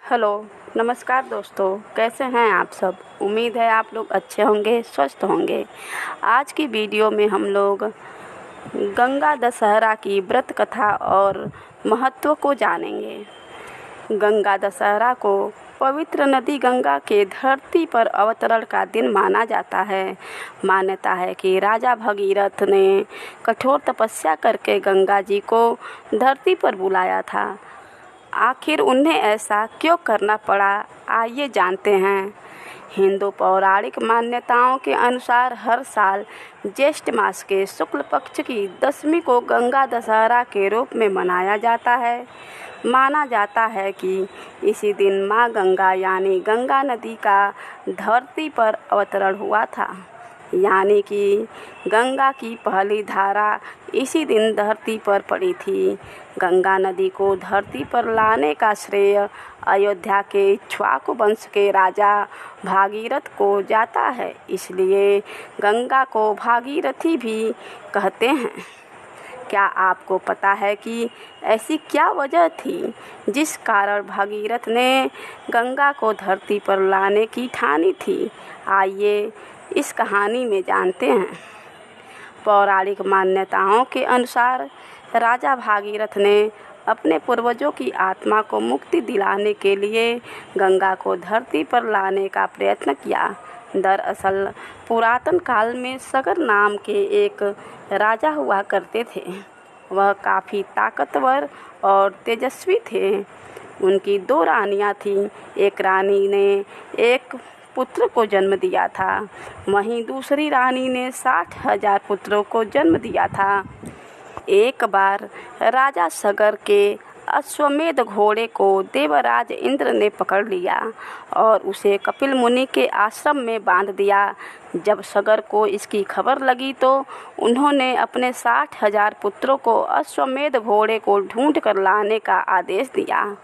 Hello, नमस्कार दोस्तों। कैसे हैं आप सब? उम्मीद है आप लोग अच्छे होंगे, स्वस्थ होंगे। आज की वीडियो में हम लोग गंगा दशहरा की व्रत कथा और महत्व को जानेंगे। गंगा दशहरा को पवित्र नदी गंगा के धरती पर अवतरण का दिन माना जाता है। मान्यता है कि राजा भगीरथ ने कठोर तपस्या करके गंगा जी को धरती पर बुलाया था। आखिर उन्हें ऐसा क्यों करना पड़ा, आइए जानते हैं। हिंदू पौराणिक मान्यताओं के अनुसार हर साल ज्येष्ठ मास के शुक्ल पक्ष की दशमी को गंगा दशहरा के रूप में मनाया जाता है। माना जाता है कि इसी दिन माँ गंगा यानी गंगा नदी का धरती पर अवतरण हुआ था, यानी कि गंगा की पहली धारा इसी दिन धरती पर पड़ी थी। गंगा नदी को धरती पर लाने का श्रेय अयोध्या के इक्ष्वाकु वंश के राजा भागीरथ को जाता है, इसलिए गंगा को भागीरथी भी कहते हैं। क्या आपको पता है कि ऐसी क्या वजह थी जिस कारण भागीरथ ने गंगा को धरती पर लाने की ठानी थी? आइए इस कहानी में जानते हैं। पौराणिक मान्यताओं के अनुसार राजा भागीरथ ने अपने पूर्वजों की आत्मा को मुक्ति दिलाने के लिए गंगा को धरती पर लाने का प्रयत्न किया। दरअसल पुरातन काल में सगर नाम के एक राजा हुआ करते थे। वह काफ़ी ताकतवर और तेजस्वी थे। उनकी 2 रानियां थीं। एक रानी ने एक पुत्र को जन्म दिया था, वहीं दूसरी रानी ने 60,000 पुत्रों को जन्म दिया था। एक बार राजा सगर के अश्वमेध घोड़े को देवराज इंद्र ने पकड़ लिया और उसे कपिल मुनि के आश्रम में बांध दिया। जब सगर को इसकी खबर लगी तो उन्होंने अपने 60,000 पुत्रों को अश्वमेध घोड़े को ढूंढ कर लाने का आदेश दिया।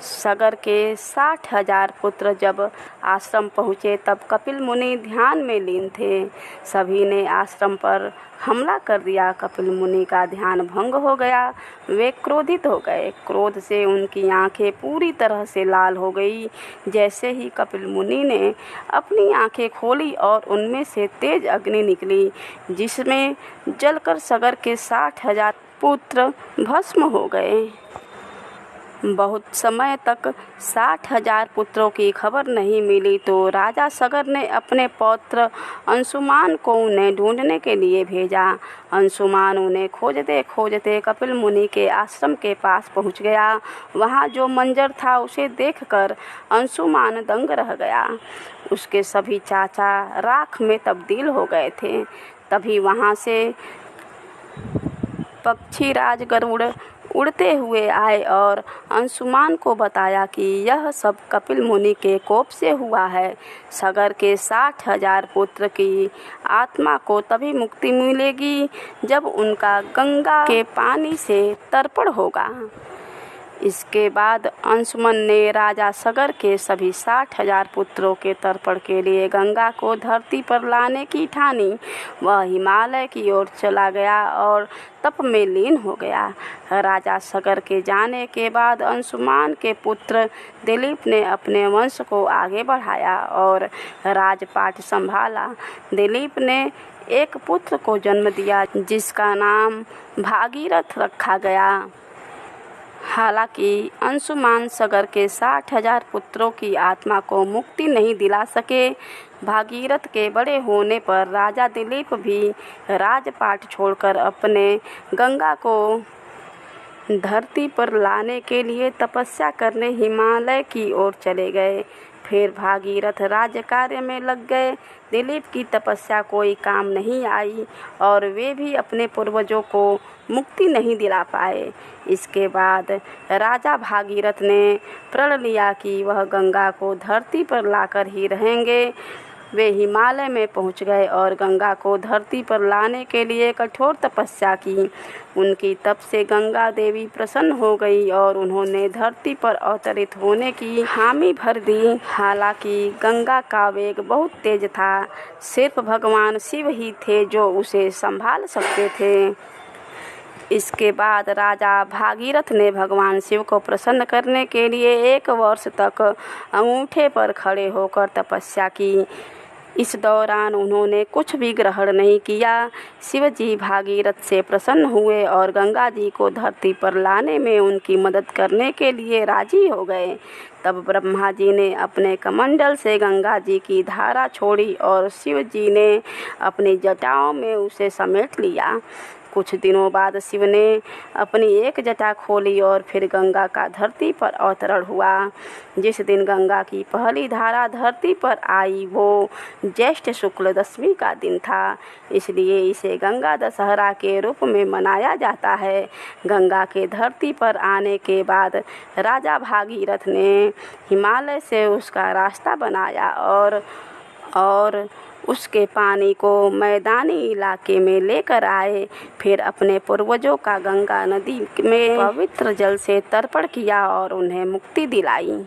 सगर के 60,000 पुत्र जब आश्रम पहुँचे तब कपिल मुनि ध्यान में लीन थे। सभी ने आश्रम पर हमला कर दिया। कपिल मुनि का ध्यान भंग हो गया। वे क्रोधित हो गए। क्रोध से उनकी आंखें पूरी तरह से लाल हो गई। जैसे ही कपिल मुनि ने अपनी आंखें खोली और उनमें से तेज अग्नि निकली, जिसमें जलकर सगर के 60,000 पुत्र भस्म हो गए। बहुत समय तक 60,000 पुत्रों की खबर नहीं मिली तो राजा सगर ने अपने पौत्र अंशुमान को उन्हें ढूंढने के लिए भेजा। अंशुमान उन्हें खोजते खोजते कपिल मुनि के आश्रम के पास पहुंच गया। वहां जो मंजर था उसे देखकर अंशुमान दंग रह गया। उसके सभी चाचा राख में तब्दील हो गए थे। तभी वहां से पक्षीराज गरुड़ उड़ते हुए आए और अंशुमान को बताया कि यह सब कपिल मुनि के कोप से हुआ है। सगर के 60,000 पुत्र की आत्मा को तभी मुक्ति मिलेगी जब उनका गंगा के पानी से तर्पण होगा। इसके बाद अंशुमन ने राजा सगर के सभी 60,000 पुत्रों के तर्पण के लिए गंगा को धरती पर लाने की ठानी। वह हिमालय की ओर चला गया और तप में लीन हो गया। राजा सगर के जाने के बाद अंशुमान के पुत्र दिलीप ने अपने वंश को आगे बढ़ाया और राजपाट संभाला। दिलीप ने एक पुत्र को जन्म दिया जिसका नाम भागीरथ रखा गया। हालांकि अंशुमान सगर के 60,000 पुत्रों की आत्मा को मुक्ति नहीं दिला सके। भागीरथ के बड़े होने पर राजा दिलीप भी राजपाट छोड़कर अपने गंगा को धरती पर लाने के लिए तपस्या करने हिमालय की ओर चले गए। फिर भागीरथ राज्य कार्य में लग गए। दिलीप की तपस्या कोई काम नहीं आई और वे भी अपने पूर्वजों को मुक्ति नहीं दिला पाए। इसके बाद राजा भागीरथ ने प्रण लिया कि वह गंगा को धरती पर लाकर ही रहेंगे। वे हिमालय में पहुंच गए और गंगा को धरती पर लाने के लिए कठोर तपस्या की। उनकी तप से गंगा देवी प्रसन्न हो गई और उन्होंने धरती पर अवतरित होने की हामी भर दी। हालांकि गंगा का वेग बहुत तेज था। सिर्फ भगवान शिव ही थे जो उसे संभाल सकते थे। इसके बाद राजा भागीरथ ने भगवान शिव को प्रसन्न करने के लिए 1 वर्ष तक अंगूठे पर खड़े होकर तपस्या की। इस दौरान उन्होंने कुछ भी ग्रहण नहीं किया। शिव जी भागीरथ से प्रसन्न हुए और गंगा जी को धरती पर लाने में उनकी मदद करने के लिए राजी हो गए। तब ब्रह्मा जी ने अपने कमंडल से गंगा जी की धारा छोड़ी और शिव जी ने अपनी जटाओं में उसे समेट लिया। कुछ दिनों बाद शिव ने अपनी एक जटा खोली और फिर गंगा का धरती पर अवतरण हुआ। जिस दिन गंगा की पहली धारा धरती पर आई वो ज्येष्ठ शुक्ल दशमी का दिन था, इसलिए इसे गंगा दशहरा के रूप में मनाया जाता है। गंगा के धरती पर आने के बाद राजा भागीरथ ने हिमालय से उसका रास्ता बनाया और उसके पानी को मैदानी इलाके में लेकर आए। फिर अपने पूर्वजों का गंगा नदी में पवित्र जल से तर्पण किया और उन्हें मुक्ति दिलाई।